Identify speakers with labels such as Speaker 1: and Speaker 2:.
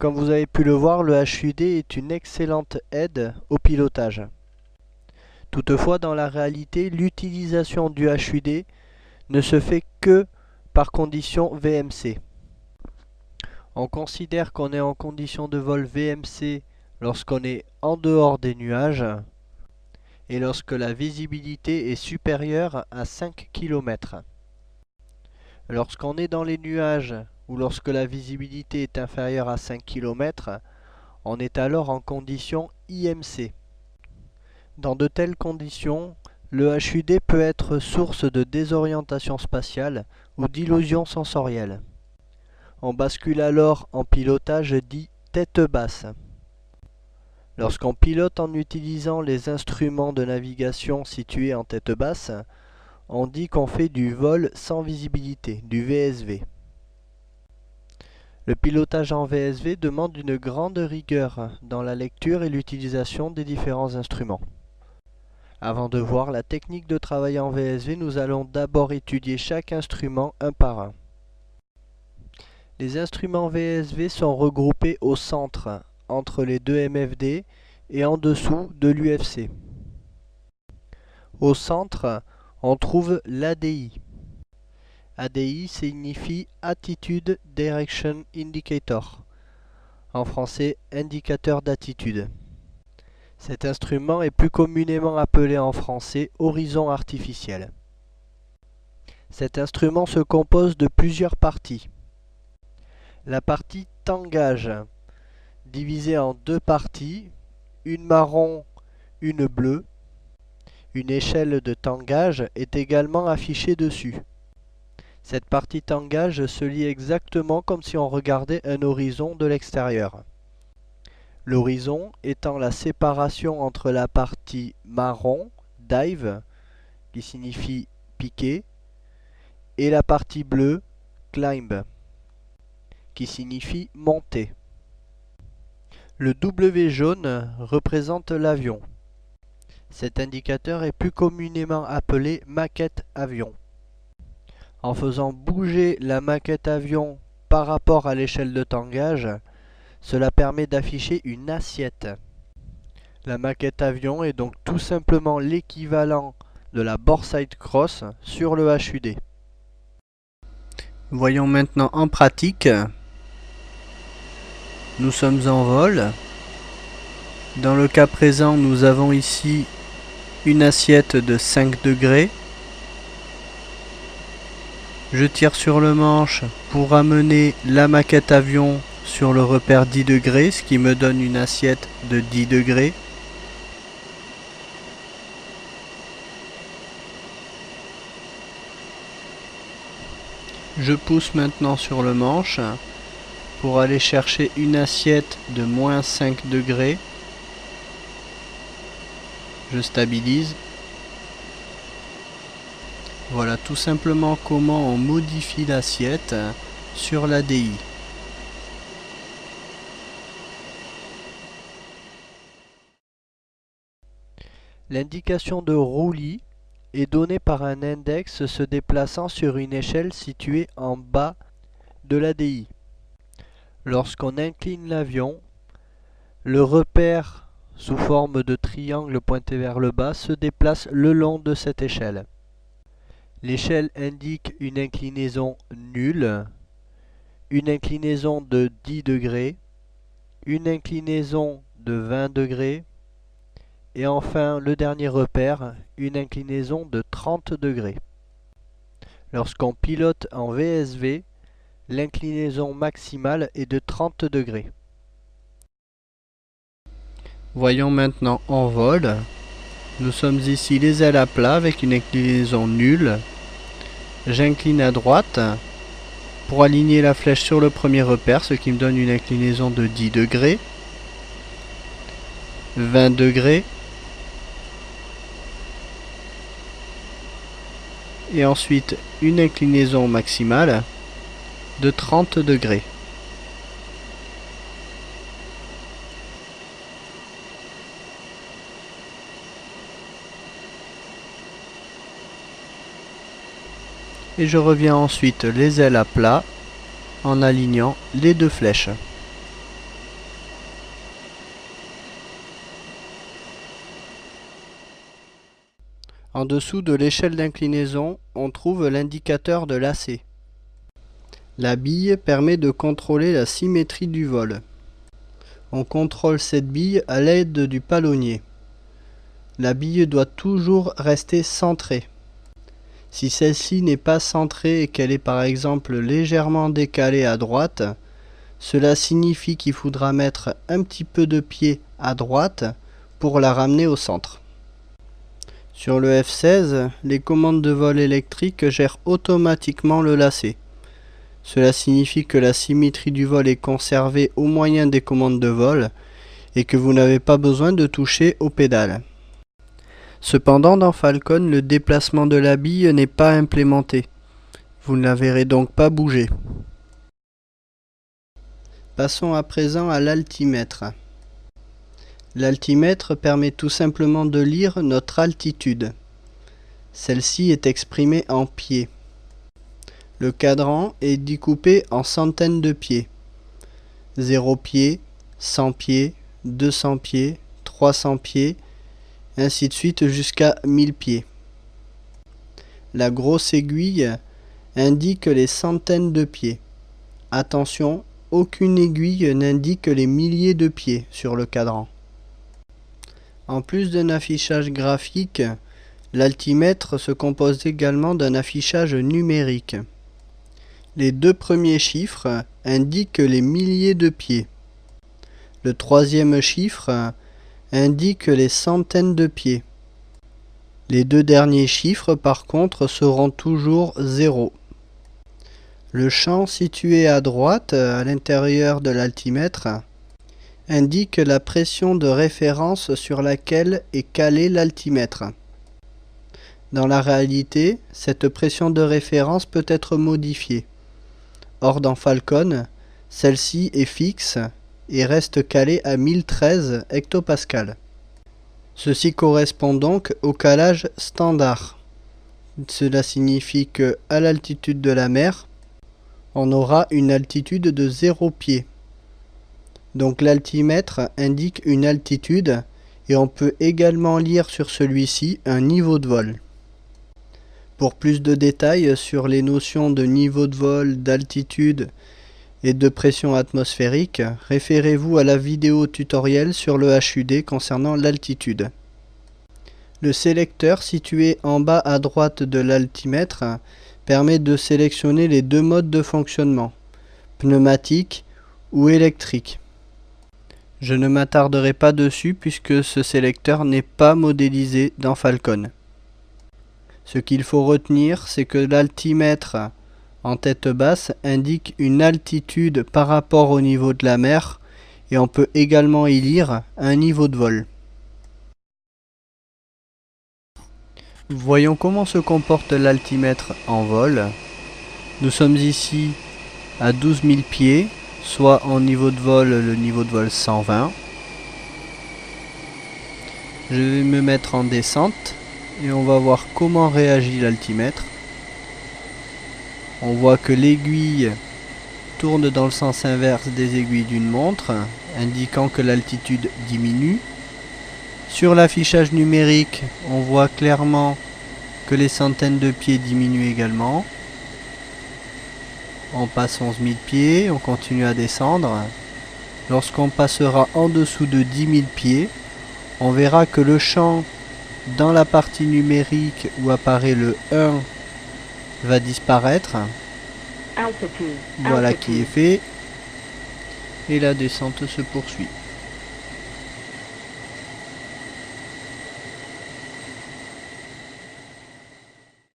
Speaker 1: Comme vous avez pu le voir, le HUD est une excellente aide au pilotage. Toutefois, dans la réalité, l'utilisation du HUD ne se fait que par condition VMC. On considère qu'on est en condition de vol VMC lorsqu'on est en dehors des nuages et lorsque la visibilité est supérieure à 5 km. Lorsqu'on est dans les nuages ou lorsque la visibilité est inférieure à 5 km, on est alors en condition IMC. Dans de telles conditions, le HUD peut être source de désorientation spatiale ou d'illusion sensorielle. On bascule alors en pilotage dit tête basse. Lorsqu'on pilote en utilisant les instruments de navigation situés en tête basse, on dit qu'on fait du vol sans visibilité, du VSV. Le pilotage en VSV demande une grande rigueur dans la lecture et l'utilisation des différents instruments. Avant de voir la technique de travail en VSV, nous allons d'abord étudier chaque instrument un par un. Les instruments VSV sont regroupés au centre, entre les deux MFD et en dessous de l'UFC. Au centre, on trouve l'ADI. ADI signifie Attitude Direction Indicator, en français indicateur d'attitude. Cet instrument est plus communément appelé en français horizon artificiel. Cet instrument se compose de plusieurs parties. La partie tangage, divisée en deux parties, une marron, une bleue. Une échelle de tangage est également affichée dessus. Cette partie tangage se lit exactement comme si on regardait un horizon de l'extérieur. L'horizon étant la séparation entre la partie marron, dive, qui signifie piquer, et la partie bleue, climb, qui signifie monter. Le W jaune représente l'avion. Cet indicateur est plus communément appelé maquette avion. En faisant bouger la maquette avion par rapport à l'échelle de tangage, cela permet d'afficher une assiette. La maquette avion est donc tout simplement l'équivalent de la boreside cross sur le HUD. Voyons maintenant en pratique. Nous sommes en vol. Dans le cas présent, nous avons ici une assiette de 5 degrés. Je tire sur le manche pour amener la maquette avion sur le repère 10 degrés, ce qui me donne une assiette de 10 degrés. Je pousse maintenant sur le manche pour aller chercher une assiette de moins 5 degrés. Je stabilise. Voilà tout simplement comment on modifie l'assiette sur l'ADI. L'indication de roulis est donnée par un index se déplaçant sur une échelle située en bas de l'ADI. Lorsqu'on incline l'avion, le repère sous forme de triangle pointé vers le bas se déplace le long de cette échelle. L'échelle indique une inclinaison nulle, une inclinaison de 10 degrés, une inclinaison de 20 degrés et enfin le dernier repère, une inclinaison de 30 degrés. Lorsqu'on pilote en VSV, l'inclinaison maximale est de 30 degrés. Voyons maintenant en vol. Nous sommes ici les ailes à plat avec une inclinaison nulle. J'incline à droite pour aligner la flèche sur le premier repère, ce qui me donne une inclinaison de 10 degrés, 20 degrés, et ensuite une inclinaison maximale de 30 degrés. Et je reviens ensuite les ailes à plat en alignant les deux flèches. En dessous de l'échelle d'inclinaison, on trouve l'indicateur de lacet. La bille permet de contrôler la symétrie du vol. On contrôle cette bille à l'aide du palonnier. La bille doit toujours rester centrée. Si celle-ci n'est pas centrée et qu'elle est par exemple légèrement décalée à droite, cela signifie qu'il faudra mettre un petit peu de pied à droite pour la ramener au centre. Sur le F-16, les commandes de vol électriques gèrent automatiquement le lacet. Cela signifie que la symétrie du vol est conservée au moyen des commandes de vol et que vous n'avez pas besoin de toucher aux pédales. Cependant, dans Falcon, le déplacement de la bille n'est pas implémenté. Vous ne la verrez donc pas bouger. Passons à présent à l'altimètre. L'altimètre permet tout simplement de lire notre altitude. Celle-ci est exprimée en pieds. Le cadran est découpé en centaines de pieds. 0 pieds, 100 pieds, 200 pieds, 300 pieds, ainsi de suite jusqu'à 1000 pieds. La grosse aiguille indique les centaines de pieds. Attention, aucune aiguille n'indique les milliers de pieds sur le cadran. En plus d'un affichage graphique, l'altimètre se compose également d'un affichage numérique. Les deux premiers chiffres indiquent les milliers de pieds. Le troisième chiffre indique les centaines de pieds. Les deux derniers chiffres, par contre, seront toujours 0. Le champ situé à droite, à l'intérieur de l'altimètre, indique la pression de référence sur laquelle est calé l'altimètre. Dans la réalité, cette pression de référence peut être modifiée. Or, dans Falcon, celle-ci est fixe et reste calée à 1013 hectopascales. Ceci correspond donc au calage standard. Cela signifie que, à l'altitude de la mer, on aura une altitude de 0 pieds. Donc l'altimètre indique une altitude et on peut également lire sur celui-ci un niveau de vol. Pour plus de détails sur les notions de niveau de vol, d'altitude et de pression atmosphérique, référez-vous à la vidéo tutoriel sur le HUD concernant l'altitude. Le sélecteur situé en bas à droite de l'altimètre permet de sélectionner les deux modes de fonctionnement, pneumatique ou électrique. Je ne m'attarderai pas dessus puisque ce sélecteur n'est pas modélisé dans Falcon. Ce qu'il faut retenir, c'est que l'altimètre en tête basse indique une altitude par rapport au niveau de la mer et on peut également y lire un niveau de vol. Voyons comment se comporte l'altimètre en vol. Nous sommes ici à 12 000 pieds, soit en niveau de vol, le niveau de vol 120. Je vais me mettre en descente et on va voir comment réagit l'altimètre. On voit que l'aiguille tourne dans le sens inverse des aiguilles d'une montre, indiquant que l'altitude diminue. Sur l'affichage numérique, on voit clairement que les centaines de pieds diminuent également. On passe 11 000 pieds, on continue à descendre. Lorsqu'on passera en dessous de 10 000 pieds, on verra que le champ dans la partie numérique où apparaît le 1 va disparaître. Voilà qui est fait. Et la descente se poursuit.